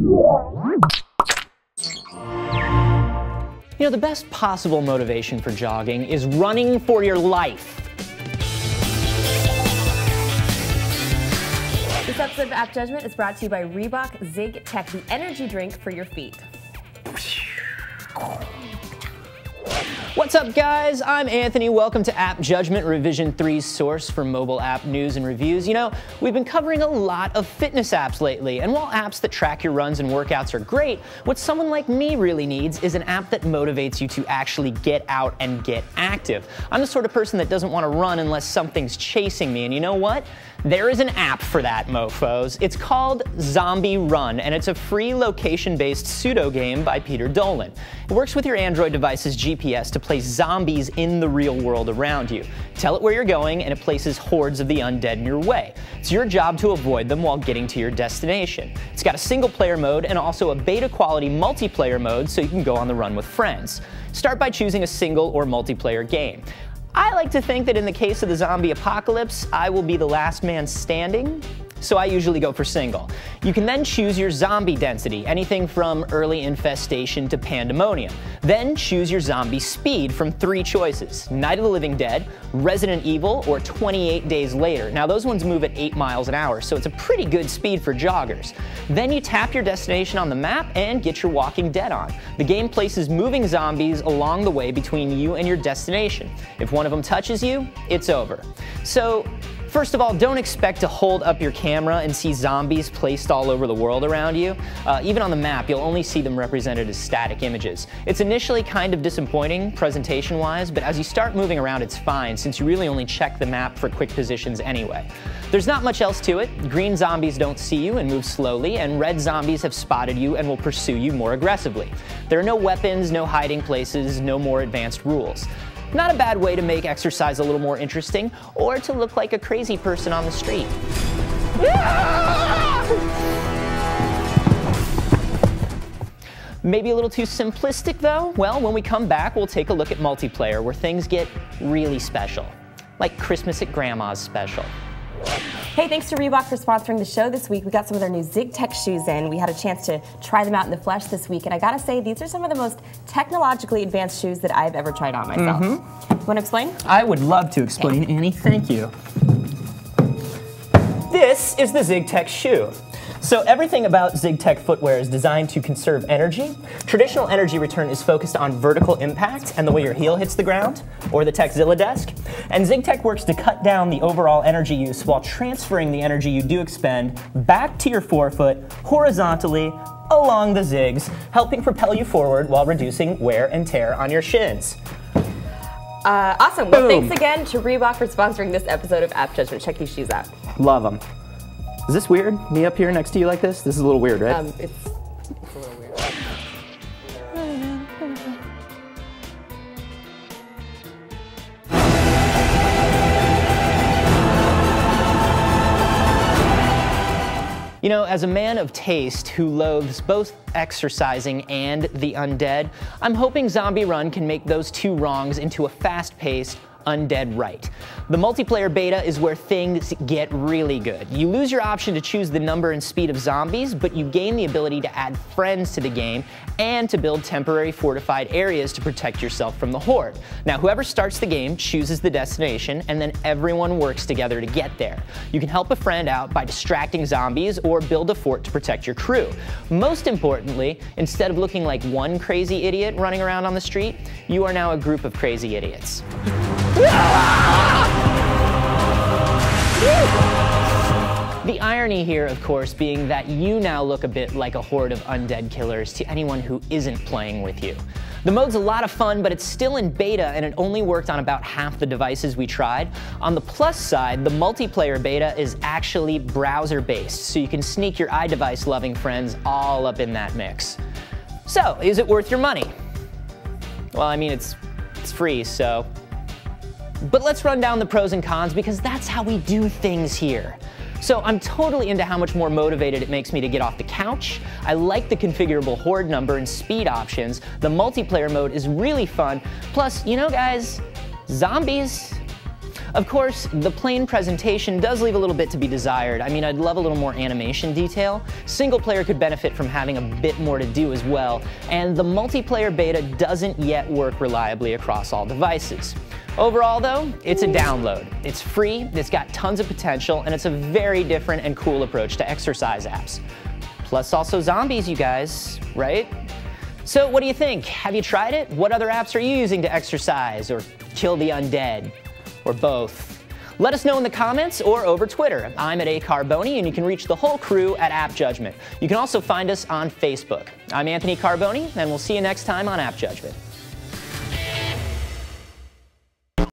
You know, the best possible motivation for jogging is running for your life. This episode of App Judgment is brought to you by Reebok Zig Tech, the energy drink for your feet. What's up, guys? I'm Anthony. Welcome to App Judgment, Revision 3's source for mobile app news and reviews. You know, we've been covering a lot of fitness apps lately, and while apps that track your runs and workouts are great, what someone like me really needs is an app that motivates you to actually get out and get active. I'm the sort of person that doesn't want to run unless something's chasing me, and you know what? There is an app for that, mofos. It's called Zombie Run, and it's a free location-based pseudo game by Peter Dolan. It works with your Android device's GPS to place zombies in the real world around you. Tell it where you're going, and it places hordes of the undead in your way. It's your job to avoid them while getting to your destination. It's got a single-player mode and also a beta-quality multiplayer mode so you can go on the run with friends. Start by choosing a single or multiplayer game. I like to think that in the case of the zombie apocalypse, I will be the last man standing, so I usually go for single. You can then choose your zombie density, anything from early infestation to pandemonium. Then choose your zombie speed from 3 choices: Night of the Living Dead, Resident Evil, or 28 Days Later. Now those ones move at 8 miles an hour, so it's a pretty good speed for joggers. Then you tap your destination on the map and get your Walking Dead on. The game places moving zombies along the way between you and your destination. If one of them touches you, it's over. So, first of all, don't expect to hold up your camera and see zombies placed all over the world around you. Even on the map, you'll only see them represented as static images. It's initially kind of disappointing presentation-wise, but as you start moving around, it's fine, since you really only check the map for quick positions anyway. There's not much else to it. Green zombies don't see you and move slowly, and red zombies have spotted you and will pursue you more aggressively. There are no weapons, no hiding places, no more advanced rules. Not a bad way to make exercise a little more interesting, or to look like a crazy person on the street. Maybe a little too simplistic though? Well, when we come back, we'll take a look at multiplayer, where things get really special. Like Christmas at Grandma's special. Hey, thanks to Reebok for sponsoring the show this week. We got some of their new Zig Tech shoes in. We had a chance to try them out in the flesh this week, and I gotta say, these are some of the most technologically advanced shoes that I've ever tried on myself. You wanna explain? I would love to explain, Annie. Thank you. This is the Zig Tech shoe. So everything about Zig Tech footwear is designed to conserve energy. Traditional energy return is focused on vertical impact and the way your heel hits the ground, or the Techzilla desk. And Zig Tech works to cut down the overall energy use while transferring the energy you do expend back to your forefoot horizontally along the zigs, helping propel you forward while reducing wear and tear on your shins. Awesome. Well, thanks again to Reebok for sponsoring this episode of App Judgment. Check these shoes out. Love them. Is this weird? Me up here next to you like this? This is a little weird, right? It's a little weird. You know, as a man of taste who loathes both exercising and the undead, I'm hoping Zombie Run can make those 2 wrongs into a fast-paced, undead right. The multiplayer beta is where things get really good. You lose your option to choose the number and speed of zombies, but you gain the ability to add friends to the game and to build temporary fortified areas to protect yourself from the horde. Now, whoever starts the game chooses the destination, and then everyone works together to get there. You can help a friend out by distracting zombies or build a fort to protect your crew. Most importantly, instead of looking like one crazy idiot running around on the street, you are now a group of crazy idiots. The irony here, of course, being that you now look a bit like a horde of undead killers to anyone who isn't playing with you. The mode's a lot of fun, but it's still in beta, and it only worked on about half the devices we tried. On the plus side, the multiplayer beta is actually browser-based, so you can sneak your iDevice-loving friends all up in that mix. So, is it worth your money? Well, I mean, it's free, so... But let's run down the pros and cons, because that's how we do things here. So I'm totally into how much more motivated it makes me to get off the couch. I like the configurable horde number and speed options. The multiplayer mode is really fun. Plus, you know guys, zombies. Of course, the plain presentation does leave a little bit to be desired. I mean, I'd love a little more animation detail. Single player could benefit from having a bit more to do as well, and the multiplayer beta doesn't yet work reliably across all devices. Overall though, it's a download. It's free, it's got tons of potential, and it's a very different and cool approach to exercise apps. Plus also zombies, you guys, right? So what do you think? Have you tried it? What other apps are you using to exercise or kill the undead? Or both? Let us know in the comments or over Twitter. I'm at @Carboni, and you can reach the whole crew at AppJudgment. You can also find us on Facebook. I'm Anthony Carboni, and we'll see you next time on AppJudgment.